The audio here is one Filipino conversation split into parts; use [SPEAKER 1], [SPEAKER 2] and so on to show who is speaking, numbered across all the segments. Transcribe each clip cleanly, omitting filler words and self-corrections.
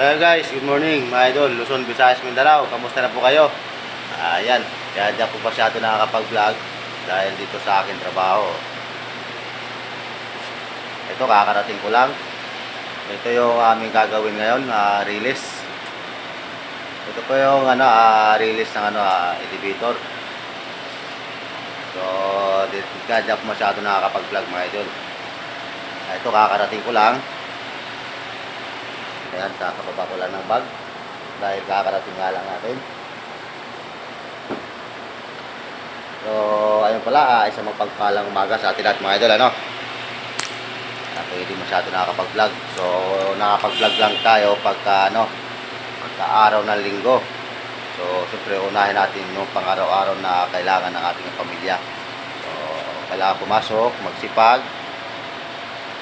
[SPEAKER 1] Hello guys, good morning mga idol, Luzon, Visayas, Mindanao. Kamusta na po kayo? Ayan, kaya di ako masyado nakakapag-vlog dahil dito sa akin trabaho. Ito, kakarating ko lang. Ito yung aming gagawin ngayon, release. Ito po yung release ng elevator. So, kaya di ako masyado nakakapag-vlog mga idol. Ito, kakarating ko lang. Ayan, kakababa ko lang ng bag dahil kakarating nga lang natin. So, ayun pala, isang mapagpalang umaga sa atin lahat mga idol, hindi masyado nakakapag-vlog. So, nakakapag-vlog lang tayo pagka araw ng linggo. So, siyempre unahin natin yung pang-araw-araw na kailangan ng ating pamilya. So, kailangan pumasok, magsipag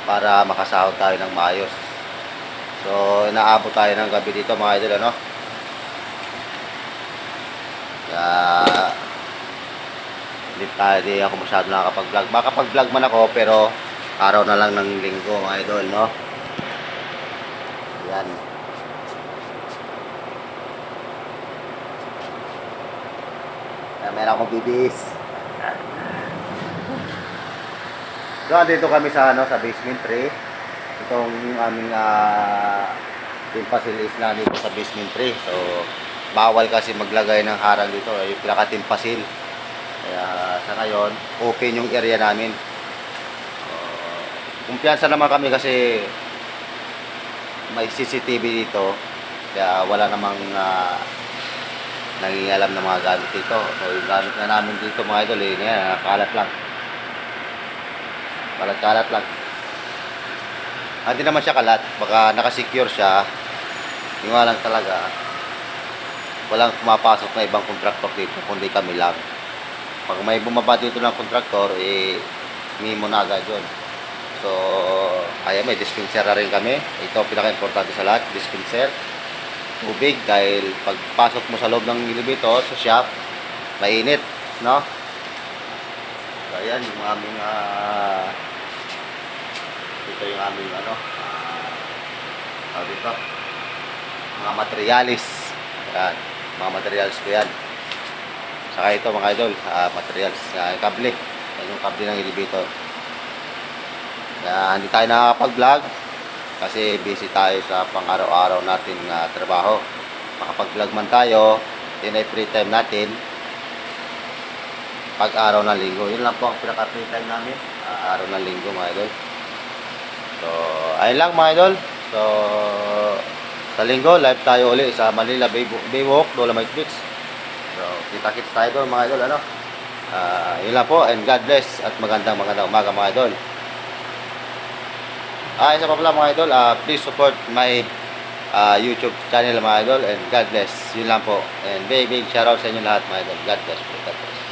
[SPEAKER 1] para makasahod tayo ng maayos. So, inaabot tayo ng gabi dito mga idol, Kaya, hindi ako masyado nakakapag-vlog. Makapag-vlog man ako, pero araw na lang ng linggo mga idol, Yan. Kaya meron akong bibis. So, dito kami sa basement 3. Itong aming timpasil is na dito sa basement 3. So, bawal kasi maglagay ng harang dito, yung pinaka-timpasil. Kaya sa ngayon, open yung area namin. Kumpiyansa naman kami kasi may CCTV dito. Kaya wala namang nangingialam ng mga gamit dito. So, yung gamit na namin dito mga idol, kalat lang. Kalat lang. Hindi naman siya kalat, baka nakasecure siya. Yung nga lang talaga, walang pumapasok na ibang kontraktor dito, kundi kami lang. Pag may bumaba dito ng kontraktor, mimo na agad yun. So, ayan, may dispenser na rin kami. Ito pinaka-importante sa lahat, dispenser. Tubig, dahil pagpasok mo sa loob ng elevator, sa shop, mainit, So, ayan, yung aming ito yung aming dito mga materialis. Yan, mga materials ko yan. Saka ito mga idol, materials, kable. Yan yung kable ng elevator. Hindi tayo nakakapag-vlog kasi busy tayo sa pang-araw-araw natin trabaho. Makapag-vlog man tayo, yun ay free time natin pag araw ng linggo. Yun lang po ang pinaka-free time namin, araw ng linggo mga idol. So, ayun lang mga idol. So, sa linggo, live tayo uli sa Manila Baywalk, Dolomite Beach. So, kita-kits tayo doon mga idol, yun lang po, and God bless at magandang umaga mga idol. Isa pa pala mga idol, please support my YouTube channel mga idol, and God bless. Yun lang po. And big shoutout sa inyo lahat mga idol. God bless. God bless.